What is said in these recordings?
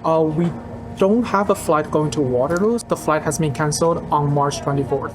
We don't have a flight going to Waterloo. The flight has been cancelled on March 24th.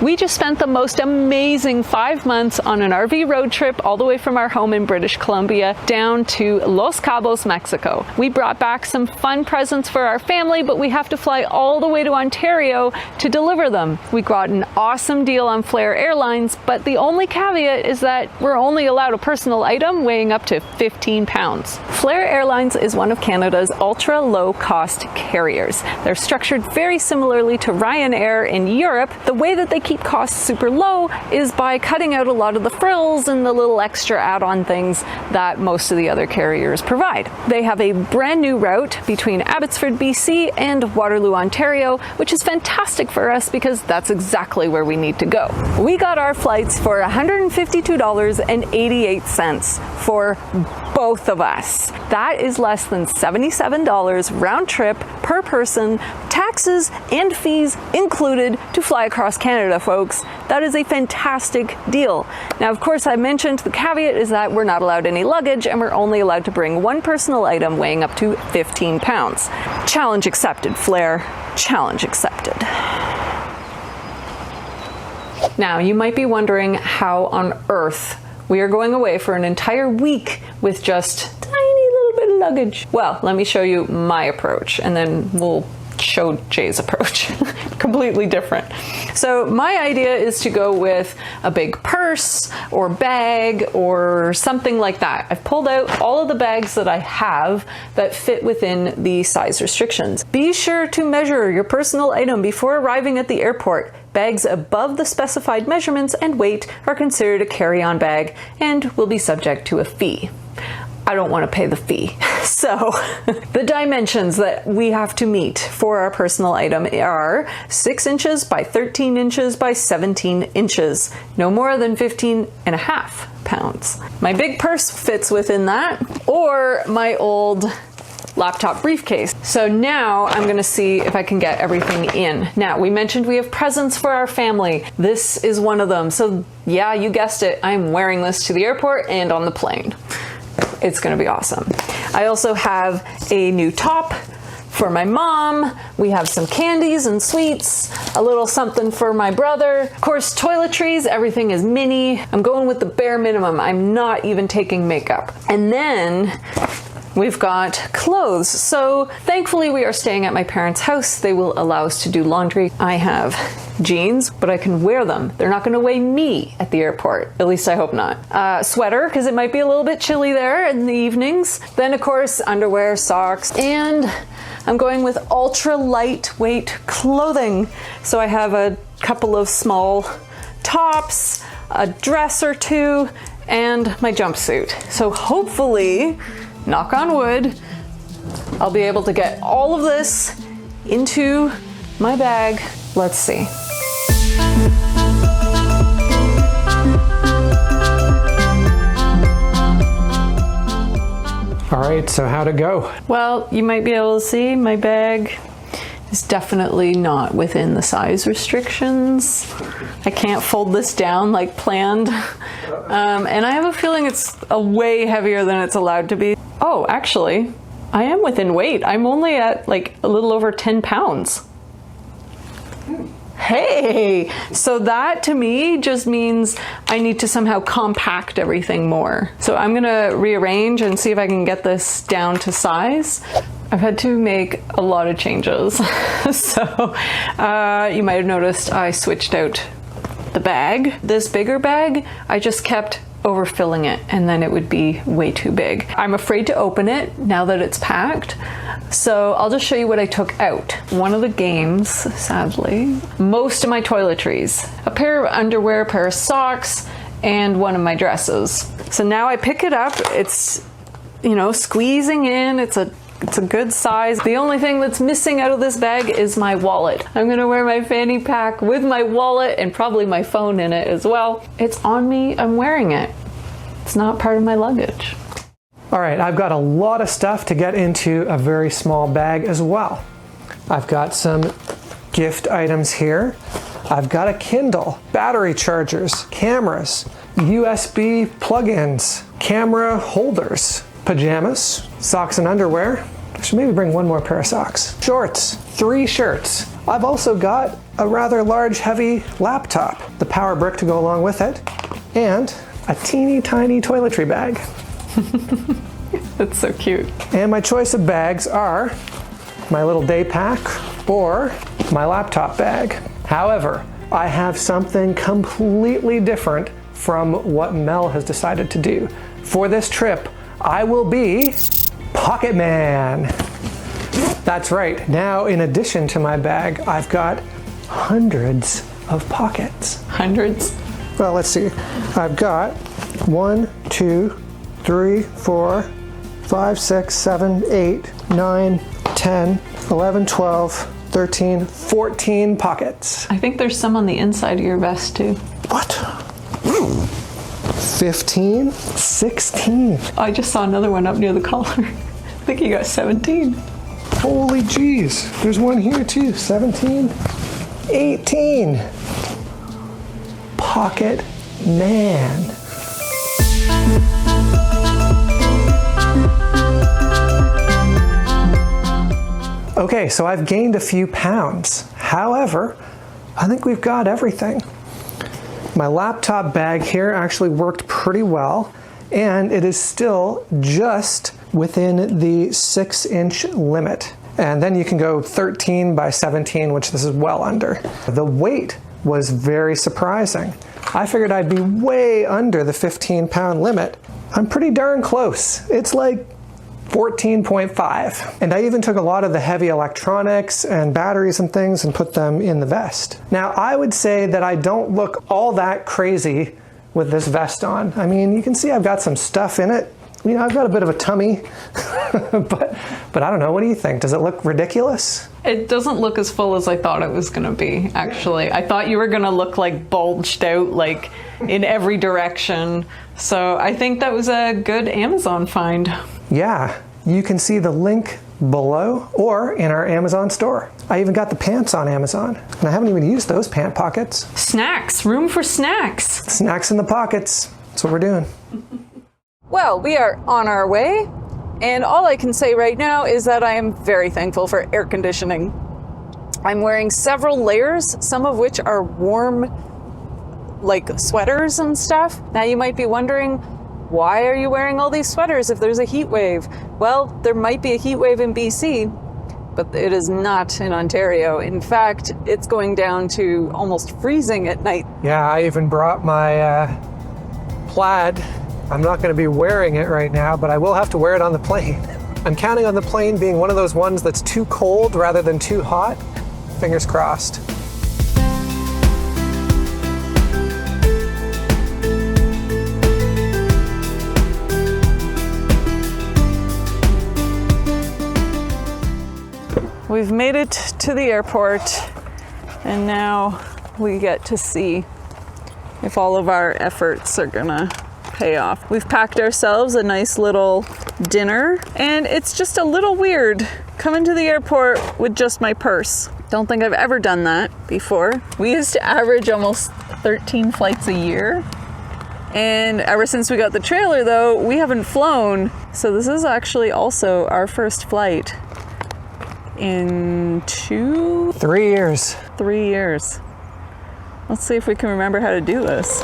We just spent the most amazing 5 months on an RV road trip all the way from our home in British Columbia down to Los Cabos, Mexico. We brought back some fun presents for our family, but we have to fly all the way to Ontario to deliver them. We got an awesome deal on Flair Airlines, but the only caveat is that we're only allowed a personal item weighing up to 15 pounds. Flair Airlines is one of Canada's ultra low-cost carriers. They're structured very similarly to Ryanair in Europe. The way that they keep costs super low is by cutting out a lot of the frills and the little extra add-on things that most of the other carriers provide. They have a brand new route between Abbotsford, BC and Waterloo, Ontario, which is fantastic for us because that's exactly where we need to go. We got our flights for $152.88 for both of us. That is less than $77 round trip per person, taxes and fees included, to fly across Canada, folks. That is a fantastic deal. Now, of course, I mentioned the caveat is that we're not allowed any luggage and we're only allowed to bring one personal item weighing up to 15 pounds. Challenge accepted, Flair. Challenge accepted. Now, you might be wondering how on earth we are going away for an entire week with just tiny little bit of luggage. Well, let me show you my approach and then we'll show Jay's approach. Completely different. So my idea is to go with a big purse or bag or something like that. I've pulled out all of the bags that I have that fit within the size restrictions. Be sure to measure your personal item before arriving at the airport. Bags above the specified measurements and weight are considered a carry-on bag and will be subject to a fee. I don't want to pay the fee. So the dimensions that we have to meet for our personal item are 6 inches by 13 inches by 17 inches, no more than 15.5 pounds. My big purse fits within that, or my old laptop briefcase. So now I'm going to see if I can get everything in. Now, we mentioned we have presents for our family. This is one of them. So yeah, you guessed it. I'm wearing this to the airport and on the plane. It's going to be awesome. I also have a new top for my mom. We have some candies and sweets, a little something for my brother. Of course, toiletries, everything is mini. I'm going with the bare minimum. I'm not even taking makeup. And then we've got clothes. So thankfully we are staying at my parents' house. They will allow us to do laundry. I have jeans, but I can wear them. They're not going to weigh me at the airport. At least I hope not. Sweater, because it might be a little bit chilly there in the evenings. Then of course, underwear, socks, and I'm going with ultra lightweight clothing. So I have a couple of small tops, a dress or two, and my jumpsuit. So hopefully, knock on wood, I'll be able to get all of this into my bag. Let's see. All right, so how'd it go? Well, you might be able to see my bag is definitely not within the size restrictions. I can't fold this down like planned. And I have a feeling it's way heavier than it's allowed to be. Oh, actually, I am within weight. I'm only at like a little over 10 pounds. Hey, so that to me just means I need to somehow compact everything more. So I'm gonna rearrange and see if I can get this down to size. I've had to make a lot of changes. So you might have noticed I switched out the bag. This bigger bag, I just kept overfilling it and then it would be way too big. I'm afraid to open it now that it's packed. So I'll just show you what I took out. One of the games, sadly, most of my toiletries, a pair of underwear, a pair of socks, and one of my dresses. So now I pick it up, it's, you know, squeezing in, it's a good size. The only thing that's missing out of this bag is my wallet. I'm gonna wear my fanny pack with my wallet and probably my phone in it as well. It's on me, I'm wearing it. It's not part of my luggage. All right, I've got a lot of stuff to get into a very small bag as well. I've got some gift items here. I've got a Kindle, battery chargers, cameras, USB plug-ins, camera holders, pajamas, socks and underwear. I should maybe bring one more pair of socks. Shorts, 3 shirts. I've also got a rather large, heavy laptop, the power brick to go along with it, and a teeny tiny toiletry bag. That's so cute. And my choice of bags are my little day pack or my laptop bag. However, I have something completely different from what Mel has decided to do. For this trip, I will be Pocket Man. That's right. Now, in addition to my bag, I've got hundreds of pockets. Hundreds? Well, let's see. I've got 1, 2, 3, 4, 5, 6, 7, 8, 9, 10, 11, 12, 13, 14 pockets. I think there's some on the inside of your vest too. What? 15, 16. I just saw another one up near the collar. I think you got 17. Holy jeez. There's one here too. 17, 18. Pocket Man. Okay, so I've gained a few pounds. However, I think we've got everything. My laptop bag here actually worked pretty well, and it is still just within the 6-inch limit. And then you can go 13 by 17, which this is well under. The weight was very surprising. I figured I'd be way under the 15-pound limit. I'm pretty darn close. It's like 14.5. And I even took a lot of the heavy electronics and batteries and things and put them in the vest. Now, I would say that I don't look all that crazy with this vest on. I mean, you can see I've got some stuff in it. You know, I've got a bit of a tummy, but I don't know. What do you think? Does it look ridiculous? It doesn't look as full as I thought it was gonna be, actually. I thought you were gonna look like bulged out, like in every direction. So I think that was a good Amazon find. Yeah, you can see the link below or in our Amazon store. I even got the pants on Amazon, and I haven't even used those pant pockets. Snacks, room for snacks. Snacks in the pockets. That's what we're doing. Well, we are on our way, and all I can say right now is that I am very thankful for air conditioning. I'm wearing several layers, some of which are warm, like sweaters and stuff. Now you might be wondering, why are you wearing all these sweaters if there's a heat wave? Well, there might be a heat wave in BC, but it is not in Ontario. In fact, it's going down to almost freezing at night. Yeah, I even brought my plaid. I'm not going to be wearing it right now, but I will have to wear it on the plane. I'm counting on the plane being one of those ones that's too cold rather than too hot. Fingers crossed. We've made it to the airport, and now we get to see if all of our efforts are gonna pay off. We've packed ourselves a nice little dinner, and it's just a little weird coming to the airport with just my purse. Don't think I've ever done that before. We used to average almost 13 flights a year. And ever since we got the trailer though, we haven't flown. So this is actually also our first flight in 3 years. 3 years. Let's see if we can remember how to do this.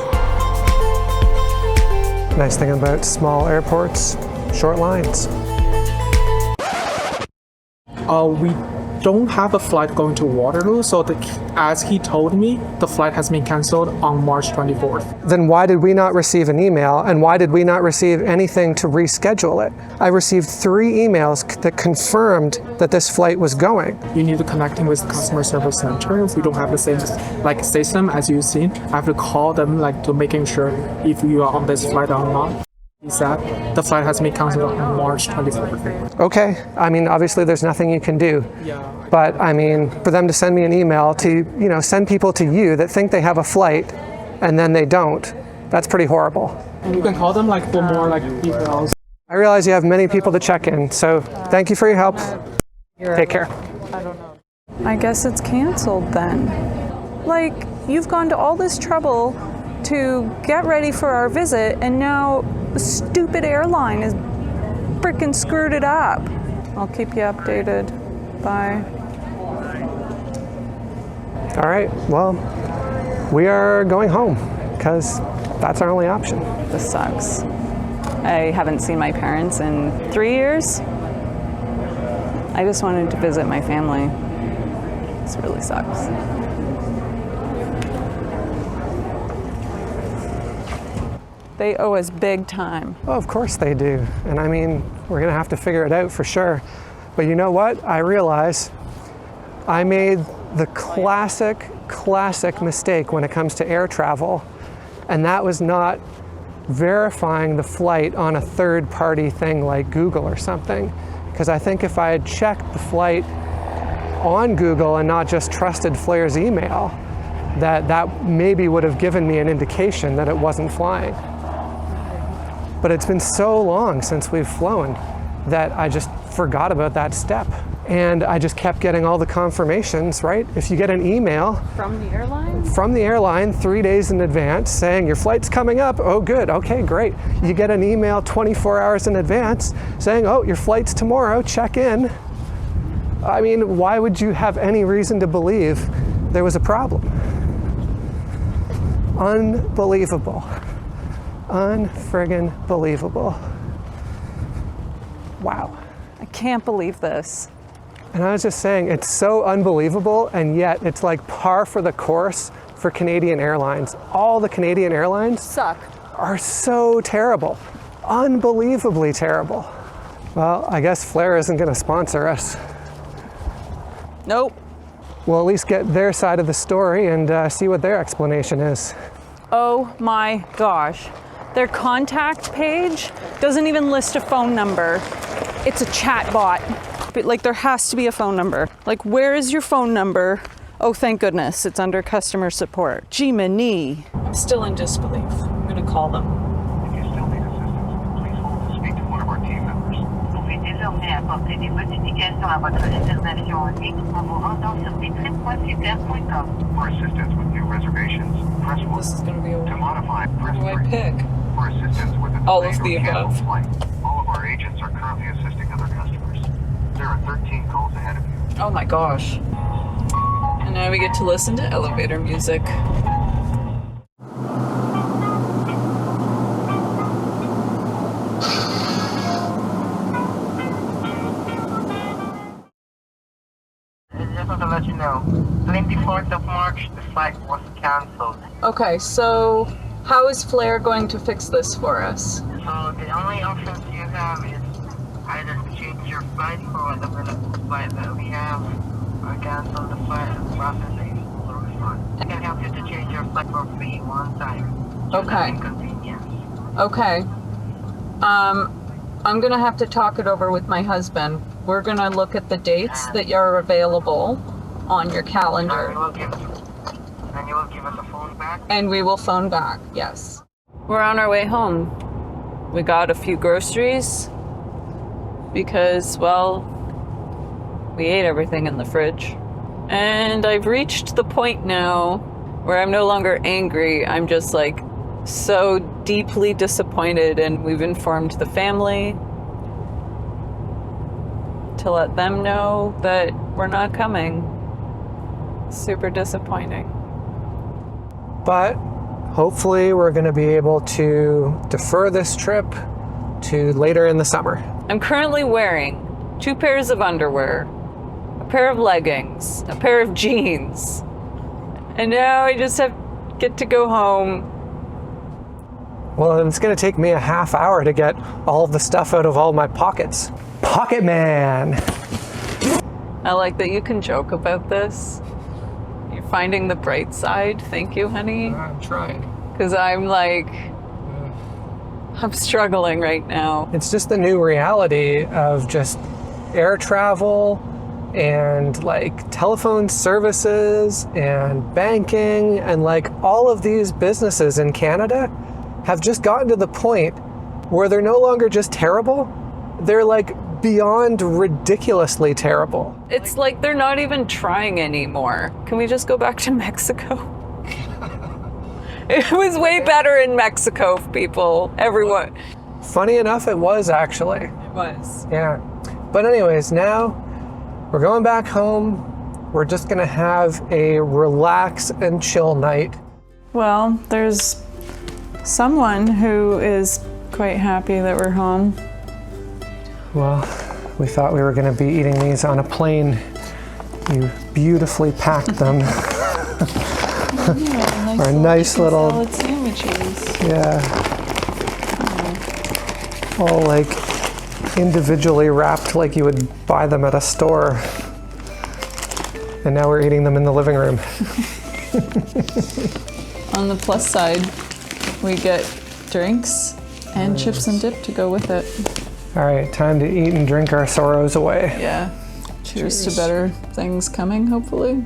Nice thing about small airports, short lines. We don't have a flight going to Waterloo, so as he told me, the flight has been cancelled on March 24th. Then why did we not receive an email, and why did we not receive anything to reschedule it? I received 3 emails that confirmed that this flight was going. You need to connect in with the customer service center. If we don't have the same system as you've seen, I have to call them to making sure if you are on this flight or not. He said the flight has been cancelled on March 24th. Okay, I mean, obviously there's nothing you can do. Yeah. But I mean, for them to send me an email to, send people to you that think they have a flight and then they don't, that's pretty horrible. You can call them for more details. I realize you have many people to check in, so thank you for your help. Take care. I guess it's canceled then. You've gone to all this trouble to get ready for our visit, and now the stupid airline is freaking screwed it up. I'll keep you updated. Bye. All right, well, we are going home because that's our only option. This sucks. I haven't seen my parents in 3 years. I just wanted to visit my family. This really sucks. They owe us big time. Well, of course they do. And I mean, we're gonna have to figure it out for sure. But you know what? I realize I made the classic mistake when it comes to air travel. And that was not verifying the flight on a third-party thing like Google or something. Because I think if I had checked the flight on Google and not just trusted Flair's email, that maybe would have given me an indication that it wasn't flying. But it's been so long since we've flown that I just forgot about that step. And I just kept getting all the confirmations, right? If you get an email From the airline? from the airline 3 days in advance saying your flight's coming up, oh good, okay, great. You get an email 24 hours in advance saying, oh, your flight's tomorrow, check in. I mean, why would you have any reason to believe there was a problem? Unbelievable. Unfriggin' believable. Wow. I can't believe this. And I was just saying, it's so unbelievable, and yet it's like par for the course for Canadian Airlines. All the Canadian Airlines Suck. are so terrible. Unbelievably terrible. Well, I guess Flair isn't going to sponsor us. Nope. We'll at least get their side of the story and see what their explanation is. Oh my gosh. Their contact page doesn't even list a phone number. It's a chat bot. But like, there has to be a phone number. Like, where is your phone number? Oh, thank goodness, it's under customer support. Jiminy. I'm still in disbelief. I'm gonna call them. If you still need assistance, please hold to speak to one of our team members. Vous pouvez désormais apporter des modifications à votre réservation en ligne en vous rendant sur trip.super.com. For assistance with new reservations, press 1. This is gonna be a To modify, press What do I 3. pick? For assistance with a All delayed of the or canceled above. flight, all of our agents are currently assisting other customers. There are 13 calls ahead of you. Oh my gosh. And now we get to listen to elevator music. Just want to let you know, 24th of March, the flight was cancelled. Okay, so how is Flair going to fix this for us? So the only options you have is either to change your flight for the available flight that we have, or cancel the flight and process a full refund. I can help you to change your flight for free one time. Okay. Inconvenience. Okay. I'm gonna have to talk it over with my husband. We're gonna look at the dates that are available on your And calendar, you will give us a phone back. and we will phone back, yes. We're on our way home. We got a few groceries because, well, we ate everything in the fridge. And I've reached the point now where I'm no longer angry. I'm just like so deeply disappointed, and we've informed the family to let them know that we're not coming. Super disappointing. But hopefully we're going to be able to defer this trip to later in the summer. I'm currently wearing 2 pairs of underwear, a pair of leggings, a pair of jeans, and now I just get to go home. Well, it's going to take me a half hour to get all of the stuff out of all my pockets. Pocket Man! I like that you can joke about this. You're finding the bright side. Thank you, honey. I'm trying. Because I'm like, I'm struggling right now. It's just the new reality of just air travel and like telephone services and banking, and like all of these businesses in Canada have just gotten to the point where they're no longer just terrible, they're like beyond ridiculously terrible. It's like they're not even trying anymore. Can we just go back to Mexico? It was way better in Mexico, people. Everyone. Funny enough, it was actually. It was. Yeah. But anyways, now we're going back home. We're just gonna have a relax and chill night. Well, there's someone who is quite happy that we're home. Well, we thought we were gonna be eating these on a plane. You beautifully packed them. Yeah, Our nice little salad sandwiches. Yeah. All like individually wrapped like you would buy them at a store. And now we're eating them in the living room. On the plus side, we get drinks and chips and dip to go with it. All right, time to eat and drink our sorrows away. Yeah. Cheers to better things coming, hopefully.